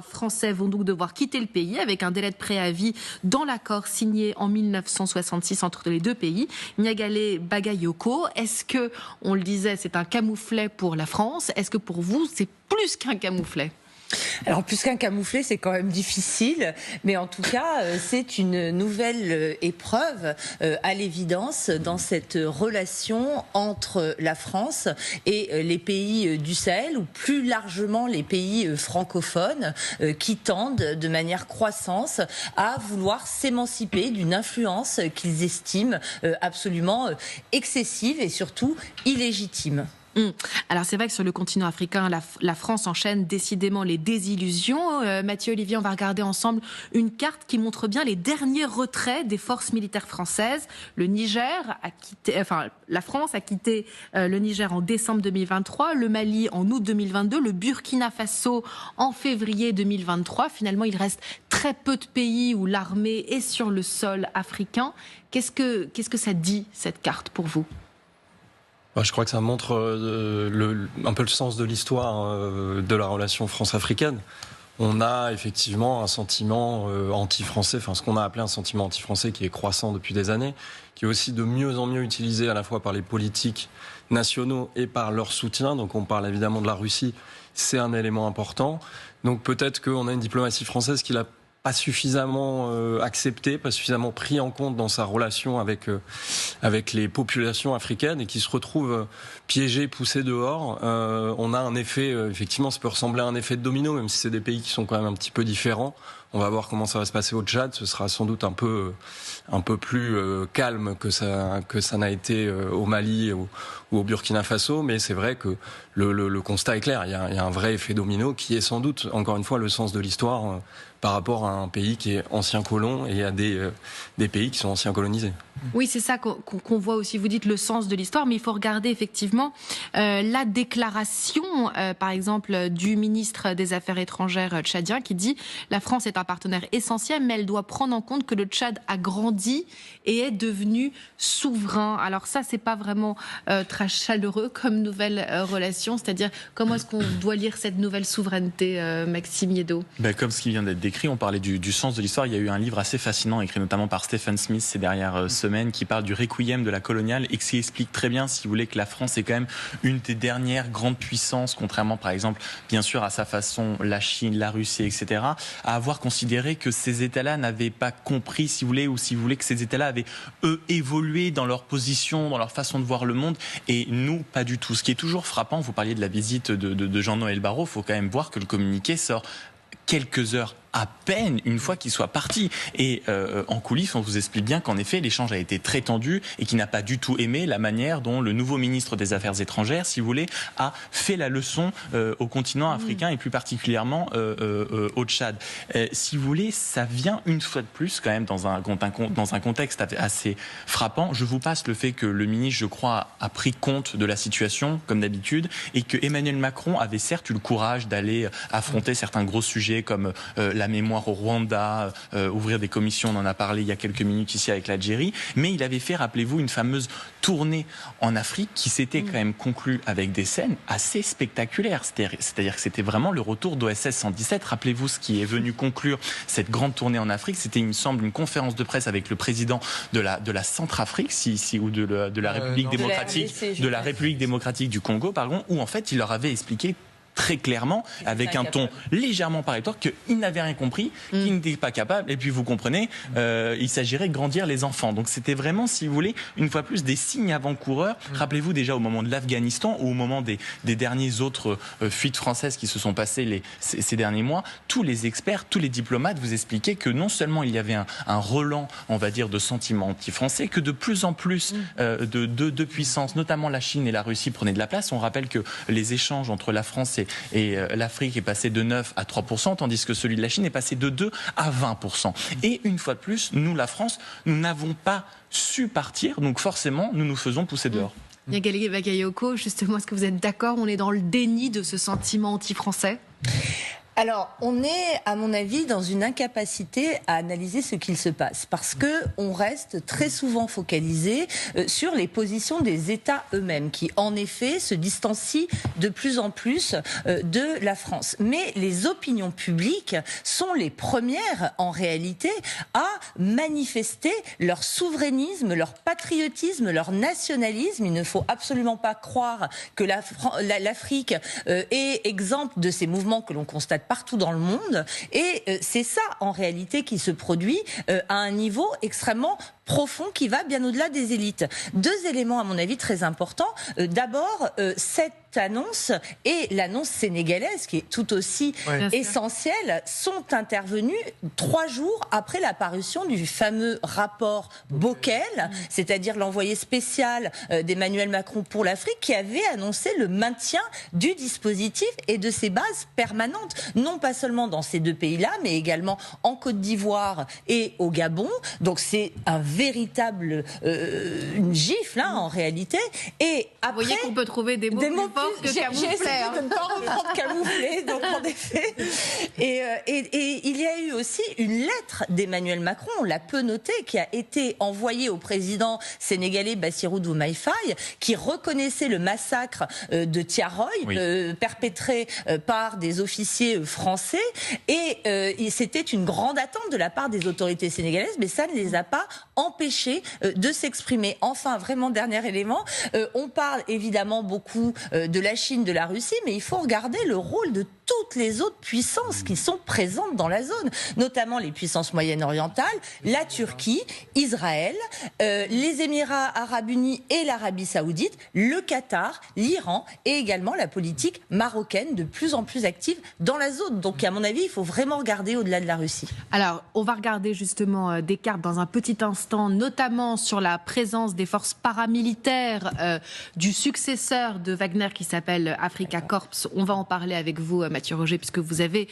Français vont donc devoir quitter le pays avec un délai de préavis dans l'accord signé en 1966 entre les deux pays. Mingale Bagayoko, est-ce que, on le disait, c'est un camouflet pour la France? Est-ce que pour vous, c'est plus qu'un camouflet? Alors plus qu'un camouflet, c'est quand même difficile, mais en tout cas, c'est une nouvelle épreuve à l'évidence dans cette relation entre la France et les pays du Sahel, ou plus largement les pays francophones, qui tendent de manière croissante à vouloir s'émanciper d'une influence qu'ils estiment absolument excessive et surtout illégitime. Alors c'est vrai que sur le continent africain, la France enchaîne décidément les désillusions. Mathieu, Olivier, on va regarder ensemble une carte qui montre bien les derniers retraits des forces militaires françaises. La France a quitté le Niger en décembre 2023, le Mali en août 2022, le Burkina Faso en février 2023. Finalement, il reste très peu de pays où l'armée est sur le sol africain. Qu'est-ce que ça dit, cette carte, pour vous ? Je crois que ça montre un peu le sens de l'histoire de la relation France-africaine. On a effectivement un sentiment anti-français, ce qu'on a appelé un sentiment anti-français qui est croissant depuis des années, qui est aussi de mieux en mieux utilisé à la fois par les politiques nationaux et par leur soutien. Donc on parle évidemment de la Russie, c'est un élément important. Donc peut-être qu'on a une diplomatie française qui l'a pas suffisamment accepté, pas suffisamment pris en compte dans sa relation avec les populations africaines et qui se retrouvent piégées, poussées dehors. On a un effet, effectivement, ça peut ressembler à un effet de domino, même si c'est des pays qui sont quand même un petit peu différents. On va voir comment ça va se passer au Tchad. Ce sera sans doute un peu plus calme que ça n'a été au Mali ou au Burkina Faso. Mais c'est vrai que le constat est clair. Il y a un vrai effet domino qui est sans doute, encore une fois, le sens de l'histoire par rapport à un pays qui est ancien colon et à des pays qui sont anciens colonisés. Oui, c'est ça qu'on voit aussi. Vous dites le sens de l'histoire, mais il faut regarder effectivement la déclaration, par exemple, du ministre des Affaires étrangères tchadien qui dit « La France est un partenaire essentiel, mais elle doit prendre en compte que le Tchad a grandi et est devenu souverain ». Alors ça, c'est pas vraiment très chaleureux comme nouvelle relation. C'est-à-dire, comment est-ce qu'on doit lire cette nouvelle souveraineté, Maxime Yeddo ? Comme ce qui vient d'être décrit, on parlait du sens de l'histoire. Il y a eu un livre assez fascinant, écrit notamment par Stephen Smith ces dernières semaines, qui parle du requiem de la coloniale et qui explique très bien, si vous voulez, que la France est quand même une des dernières grandes puissances, contrairement par exemple, bien sûr, à sa façon, la Chine, la Russie, etc., à avoir considéré que ces États-là n'avaient pas compris, si vous voulez, ou si vous voulez, que ces États-là avaient, eux, évolué dans leur position, dans leur façon de voir le monde, et nous, pas du tout. Ce qui est toujours frappant, vous parliez de la visite de Jean-Noël Barrot, il faut quand même voir que le communiqué sort quelques heures à peine une fois qu'il soit parti. Et en coulisses, on vous explique bien qu'en effet, l'échange a été très tendu et qu'il n'a pas du tout aimé la manière dont le nouveau ministre des Affaires étrangères, si vous voulez, a fait la leçon au continent africain et plus particulièrement au Tchad. Si vous voulez, ça vient une fois de plus quand même dans un contexte assez frappant. Je vous passe le fait que le ministre, je crois, a pris compte de la situation, comme d'habitude, et que Emmanuel Macron avait certes eu le courage d'aller affronter certains gros sujets comme la mémoire au Rwanda, ouvrir des commissions, on en a parlé il y a quelques minutes ici avec l'Algérie, mais il avait fait, rappelez-vous, une fameuse tournée en Afrique qui s'était quand même conclue avec des scènes assez spectaculaires. C'est-à-dire que c'était vraiment le retour d'OSS 117. Rappelez-vous ce qui est venu conclure cette grande tournée en Afrique. C'était, il me semble, une conférence de presse avec le président de la Centrafrique, ou de la République démocratique, de la République démocratique du Congo, pardon, où en fait il leur avait expliqué très clairement, avec un ton légèrement parétoire, qu'il n'avait rien compris, qu'il n'était pas capable. Et puis vous comprenez, il s'agirait de grandir les enfants. Donc c'était vraiment, si vous voulez, une fois plus des signes avant-coureurs. Rappelez-vous déjà au moment de l'Afghanistan ou au moment des dernières autres fuites françaises qui se sont passées ces derniers mois, tous les experts, tous les diplomates vous expliquaient que non seulement il y avait un relan, on va dire, de sentiments anti-français, que de plus en plus de puissances, notamment la Chine et la Russie, prenaient de la place. On rappelle que les échanges entre la France et l'Afrique est passé de 9 à 3%, tandis que celui de la Chine est passé de 2 à 20%. Et une fois de plus, nous, la France, nous n'avons pas su partir, donc forcément, nous nous faisons pousser dehors. Mingale Bagayoko, justement, est-ce que vous êtes d'accord ? On est dans le déni de ce sentiment anti-français ? Alors, on est, à mon avis, dans une incapacité à analyser ce qu'il se passe, parce que on reste très souvent focalisé sur les positions des États eux-mêmes, qui, en effet, se distancient de plus en plus de la France. Mais les opinions publiques sont les premières, en réalité, à manifester leur souverainisme, leur patriotisme, leur nationalisme. Il ne faut absolument pas croire que l'Afrique est exempte de ces mouvements que l'on constate partout dans le monde, et c'est ça en réalité qui se produit à un niveau extrêmement profond qui va bien au-delà des élites. Deux éléments à mon avis très importants. D'abord, cette annonce et l'annonce sénégalaise, qui est tout aussi essentielle, sont intervenues 3 jours après la parution du fameux rapport Bockel, c'est-à-dire l'envoyé spécial d'Emmanuel Macron pour l'Afrique, qui avait annoncé le maintien du dispositif et de ses bases permanentes, non pas seulement dans ces 2 pays-là, mais également en Côte d'Ivoire et au Gabon. Donc c'est un véritable une gifle en réalité. Et après, vous voyez qu'on peut trouver des mots plus forts que camoufler. J'ai essayé de ne pas reprendre camoufler, donc en effet. Et il y a eu aussi une lettre d'Emmanuel Macron, on l'a peu noté, qui a été envoyée au président sénégalais Bassirou Diomaye Faye, qui reconnaissait le massacre de Thiaroye, perpétré par des officiers français. Et c'était une grande attente de la part des autorités sénégalaises, mais ça ne les a pas empêchés de s'exprimer. Enfin, vraiment, dernier élément, on parle évidemment beaucoup de la Chine, de la Russie, mais il faut regarder le rôle de toutes les autres puissances qui sont présentes dans la zone, notamment les puissances moyen-orientales, la Turquie, Israël, les Émirats arabes unis et l'Arabie saoudite, le Qatar, l'Iran et également la politique marocaine de plus en plus active dans la zone. Donc à mon avis, il faut vraiment regarder au-delà de la Russie. Alors, on va regarder justement des cartes dans un petit instant, notamment sur la présence des forces paramilitaires du successeur de Wagner qui s'appelle Afrika Korps. On va en parler avec vous, Mathieu Roger, puisque vous avez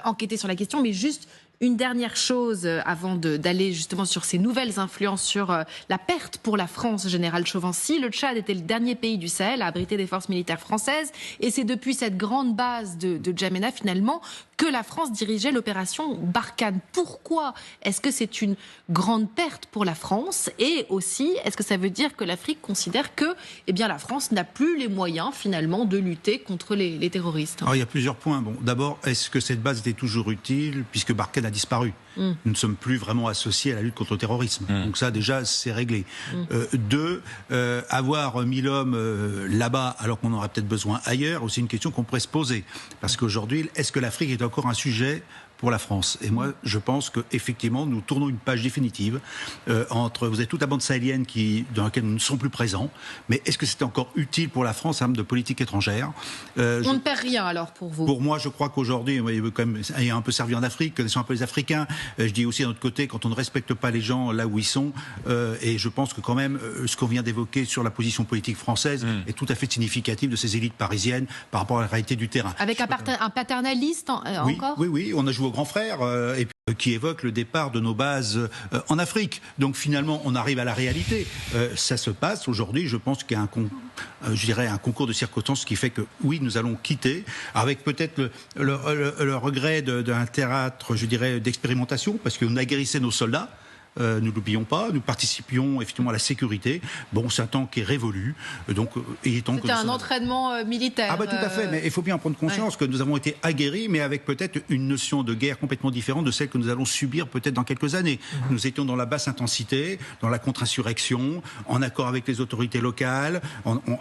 enquêté sur la question, mais juste une dernière chose avant d'aller justement sur ces nouvelles influences sur la perte pour la France, Général Chauvency. Le Tchad était le dernier pays du Sahel à abriter des forces militaires françaises, et c'est depuis cette grande base de N'Djamena finalement que la France dirigeait l'opération Barkhane. Pourquoi est-ce que c'est une grande perte pour la France, et aussi est-ce que ça veut dire que l'Afrique considère que la France n'a plus les moyens finalement de lutter contre les terroristes? Alors il y a plusieurs points. Bon, d'abord, est-ce que cette base était toujours utile puisque Barkhane a disparu? Nous ne sommes plus vraiment associés à la lutte contre le terrorisme. Donc ça, déjà, c'est réglé. 2, avoir mis l'homme là-bas alors qu'on aurait peut-être besoin ailleurs, aussi une question qu'on pourrait se poser. Parce qu'aujourd'hui, est-ce que l'Afrique est encore un sujet pour la France? Et moi, je pense qu'effectivement, nous tournons une page définitive entre... Vous avez toute la bande sahélienne dans laquelle nous ne sommes plus présents, mais est-ce que c'est encore utile pour la France en termes de politique étrangère? On ne perd rien alors pour vous? Pour moi, je crois qu'aujourd'hui, il veut quand même un peu servi en Afrique, connaissant un peu les Africains. Je dis aussi d'un autre côté, quand on ne respecte pas les gens là où ils sont, et je pense que quand même, ce qu'on vient d'évoquer sur la position politique française est tout à fait significatif de ces élites parisiennes par rapport à la réalité du terrain. Avec un paternaliste encore? Oui, on a joué au grand frère, et puis qui évoque le départ de nos bases en Afrique. Donc finalement, on arrive à la réalité. Ça se passe aujourd'hui. Je pense qu'il y a un concours de circonstances qui fait que oui, nous allons quitter, avec peut-être le regret d'un théâtre, je dirais, d'expérimentation, parce qu'on aguerrissait nos soldats. Nous l'oublions pas, nous participions effectivement à la sécurité. Bon, c'est un temps qui est révolu, donc c'était un entraînement militaire. Ah bah tout à fait, mais il faut bien en prendre conscience que nous avons été aguerris, mais avec peut-être une notion de guerre complètement différente de celle que nous allons subir peut-être dans quelques années. Nous étions dans la basse intensité, dans la contre-insurrection, en accord avec les autorités locales,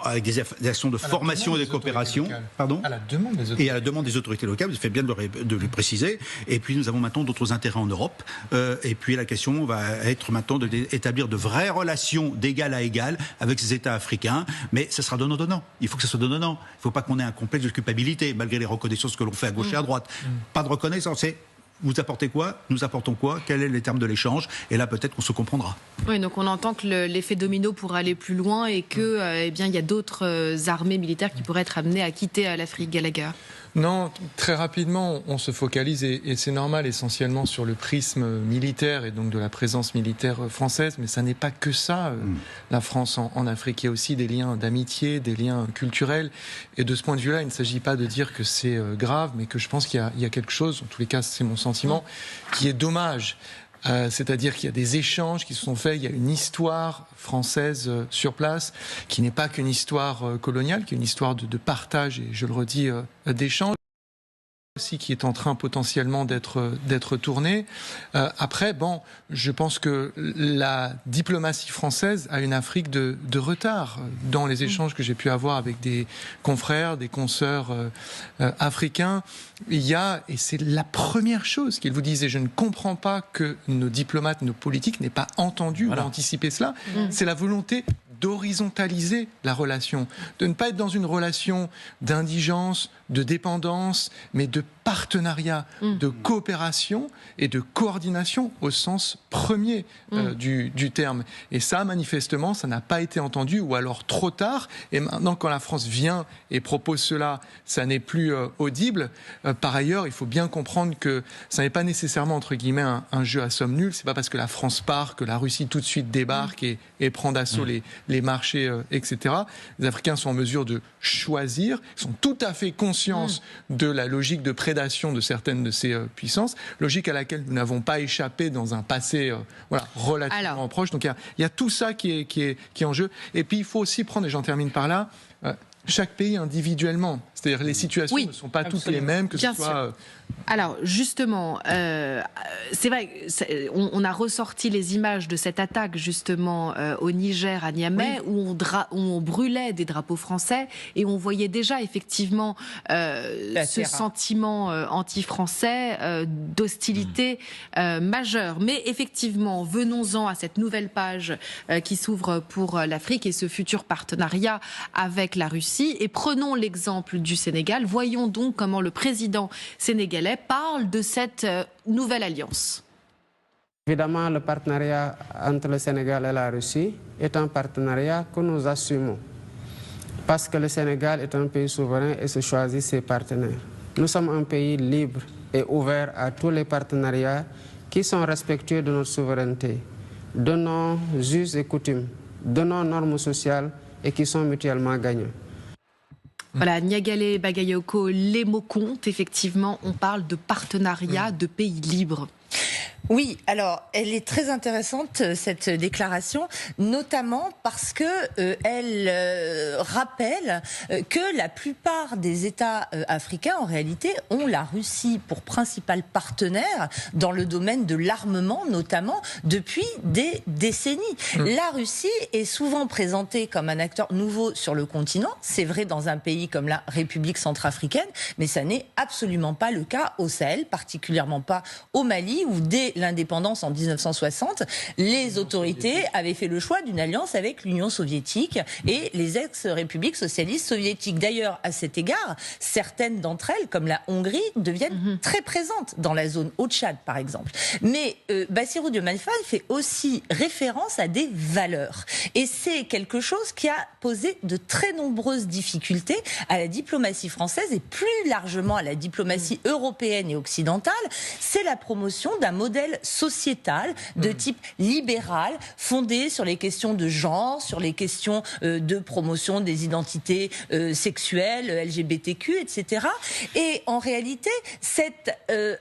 avec des actions de formation et de coopération. Pardon ? À la demande des autorités. Et à la demande des autorités locales, vous faites bien de le préciser. Et puis nous avons maintenant d'autres intérêts en Europe. Et puis la question va être maintenant d'établir de vraies relations d'égal à égal avec ces États africains, mais ce sera donnant-donnant. Il faut que ce soit donnant-donnant. Il ne faut pas qu'on ait un complexe de culpabilité, malgré les reconnaissances que l'on fait à gauche et à droite. Pas de reconnaissance, c'est vous apportez quoi, nous apportons quoi, quels sont les termes de l'échange, et là peut-être qu'on se comprendra. Oui, donc on entend que l'effet domino pourrait aller plus loin et que, il y a d'autres armées militaires qui pourraient être amenées à quitter l'Afrique. Gallagher. Non, très rapidement, on se focalise, et c'est normal, essentiellement sur le prisme militaire et donc de la présence militaire française, mais ça n'est pas que ça, la France en Afrique. Il y a aussi des liens d'amitié, des liens culturels, et de ce point de vue-là, il ne s'agit pas de dire que c'est grave, mais que je pense qu'il y a quelque chose, en tous les cas c'est mon sentiment, qui est dommage. C'est-à-dire qu'il y a des échanges qui se sont faits, il y a une histoire française sur place, qui n'est pas qu'une histoire coloniale, qui est une histoire de partage, et je le redis, d'échanges, aussi qui est en train potentiellement d'être tournée. Après, bon, je pense que la diplomatie française a une Afrique de retard dans les échanges que j'ai pu avoir avec des confrères, des consoeurs africains. Il y a, et c'est la première chose qu'ils vous disent, et je ne comprends pas que nos diplomates, nos politiques n'aient pas entendu ou anticipé cela, c'est la volonté d'horizontaliser la relation, de ne pas être dans une relation d'indigence, de dépendance, mais de partenariat, de coopération et de coordination au sens premier du terme. Et ça, manifestement, ça n'a pas été entendu, ou alors trop tard. Et maintenant, quand la France vient et propose cela, ça n'est plus audible. Par ailleurs, il faut bien comprendre que ça n'est pas nécessairement, entre guillemets, un jeu à somme nulle. C'est pas parce que la France part que la Russie tout de suite débarque et prend d'assaut les marchés, etc. Les Africains sont en mesure de choisir, sont tout à fait conscients de la logique de prédation de certaines de ces puissances, logique à laquelle nous n'avons pas échappé dans un passé relativement proche. Donc il y a tout ça qui est en jeu. Et puis il faut aussi prendre, et j'en termine par là, chaque pays individuellement. C'est-à-dire les situations ne sont pas toutes les mêmes, que ce soit... Alors justement, c'est vrai, on a ressorti les images de cette attaque justement au Niger, à Niamey, où on brûlait des drapeaux français, et on voyait déjà effectivement ce sentiment anti-français d'hostilité majeure. Mais effectivement, venons-en à cette nouvelle page qui s'ouvre pour l'Afrique et ce futur partenariat avec la Russie. Et prenons l'exemple du Sénégal. Voyons donc comment le président sénégalais parle de cette nouvelle alliance. Évidemment, le partenariat entre le Sénégal et la Russie est un partenariat que nous assumons, parce que le Sénégal est un pays souverain et se choisit ses partenaires. Nous sommes un pays libre et ouvert à tous les partenariats qui sont respectueux de notre souveraineté, de nos us et coutumes, de nos normes sociales, et qui sont mutuellement gagnants. Voilà, Niagalé Bagayoko, les mots comptent. Effectivement, on parle de partenariat de pays libres. Oui, alors elle est très intéressante cette déclaration, notamment parce que elle rappelle que la plupart des États africains en réalité ont la Russie pour principal partenaire dans le domaine de l'armement, notamment depuis des décennies. La Russie est souvent présentée comme un acteur nouveau sur le continent. C'est vrai dans un pays comme la République centrafricaine, mais ça n'est absolument pas le cas au Sahel, particulièrement pas au Mali, où dès l'indépendance en 1960, les autorités avaient fait le choix d'une alliance avec l'Union soviétique et les ex-républiques socialistes soviétiques. D'ailleurs, à cet égard, certaines d'entre elles, comme la Hongrie, deviennent très présentes dans la zone au Tchad, par exemple. Mais Bassirou Diomaye Faye fait aussi référence à des valeurs. Et c'est quelque chose qui a posé de très nombreuses difficultés à la diplomatie française et plus largement à la diplomatie européenne et occidentale. C'est la promotion d'un modèle sociétal de type libéral, fondé sur les questions de genre, sur les questions de promotion des identités sexuelles, LGBTQ, etc. Et en réalité, cette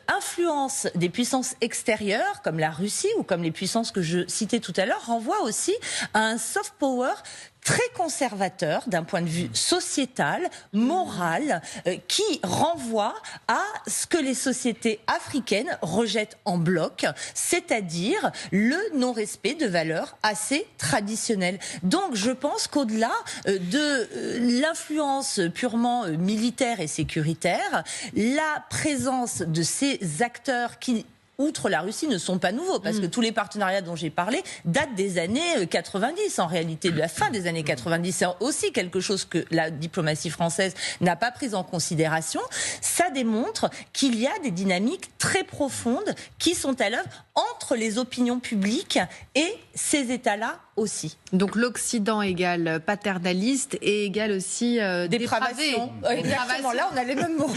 influence des puissances extérieures, comme la Russie ou comme les puissances que je citais tout à l'heure, renvoie aussi à un soft power très conservateur d'un point de vue sociétal, moral, qui renvoie à ce que les sociétés africaines rejettent en bloc, c'est-à-dire le non-respect de valeurs assez traditionnelles. Donc je pense qu'au-delà de l'influence purement militaire et sécuritaire, la présence de ces acteurs qui, outre la Russie, ne sont pas nouveaux, parce que tous les partenariats dont j'ai parlé datent des années 90, en réalité, de la fin des années 90. C'est aussi quelque chose que la diplomatie française n'a pas pris en considération. Ça démontre qu'il y a des dynamiques très profondes qui sont à l'œuvre entre les opinions publiques et ces États-là aussi. Donc l'Occident égale paternaliste et égale aussi dépravé. Exactement, là on a les mêmes mots.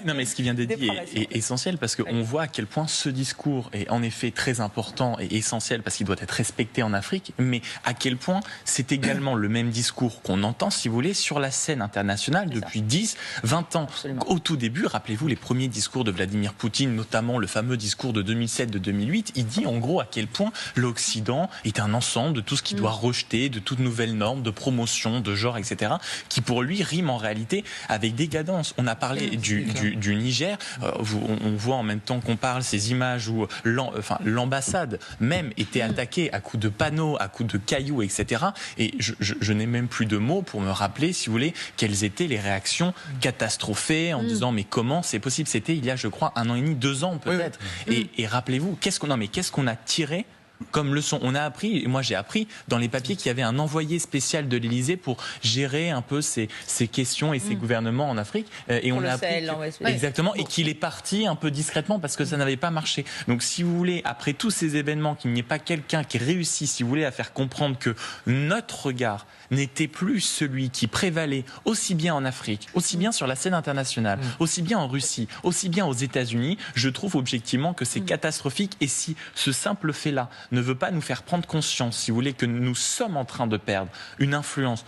Non, mais ce qui vient d'être dit est essentiel parce qu'on voit à quel point ce discours est en effet très important et essentiel parce qu'il doit être respecté en Afrique, mais à quel point c'est également le même discours qu'on entend, si vous voulez, sur la scène internationale depuis 10, 20 ans. Absolument. Au tout début, rappelez-vous les premiers discours de Vladimir Poutine, notamment le fameux discours de 2007, de 2008, il dit en gros à quel point l'Occident est un ensemble de tout ce qu'il doit rejeter, de toutes nouvelles normes, de promotion, de genre, etc., qui pour lui riment en réalité avec décadence. On a parlé du Niger, on voit en même temps qu'on parle ces images où l'ambassade même était attaquée à coups de panneaux, à coups de cailloux, etc. Et je n'ai même plus de mots pour me rappeler, si vous voulez, quelles étaient les réactions catastrophées en disant mais comment c'est possible? C'était il y a, je crois, 1 an et demi, 2 ans peut-être. Et rappelez-vous, qu'est-ce qu'on a tiré comme leçon? On a appris, et moi j'ai appris dans les papiers qu'il y avait un envoyé spécial de l'Élysée pour gérer un peu ces questions et ces gouvernements en Afrique. Et on a appris exactement, et qu'il est parti un peu discrètement parce que ça n'avait pas marché. Donc si vous voulez, après tous ces événements, qu'il n'y ait pas quelqu'un qui réussit, si vous voulez, à faire comprendre que notre regard n'était plus celui qui prévalait aussi bien en Afrique, aussi bien sur la scène internationale, aussi bien en Russie, aussi bien aux États-Unis, je trouve objectivement que c'est catastrophique. Et si ce simple fait-là ne veut pas nous faire prendre conscience, si vous voulez, que nous sommes en train de perdre une influence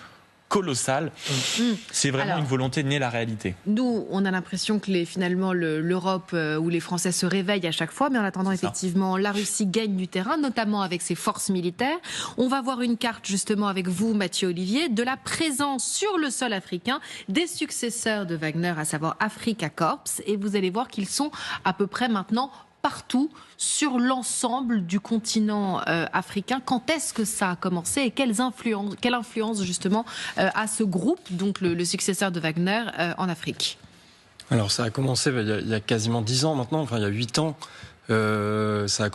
colossale, c'est vraiment une volonté de nier la réalité. Nous, on a l'impression que finalement l'Europe ou les Français se réveillent à chaque fois, mais en attendant, effectivement, la Russie gagne du terrain, notamment avec ses forces militaires. On va voir une carte justement avec vous, Mathieu Olivier, de la présence sur le sol africain des successeurs de Wagner, à savoir Afrika Korps, et vous allez voir qu'ils sont à peu près maintenant partout sur l'ensemble du continent africain. Quand est-ce que ça a commencé et quelle influence justement a ce groupe, donc le successeur de Wagner, en Afrique? Alors ça a commencé il y a quasiment 10 ans maintenant, enfin il y a 8 ans. Ça a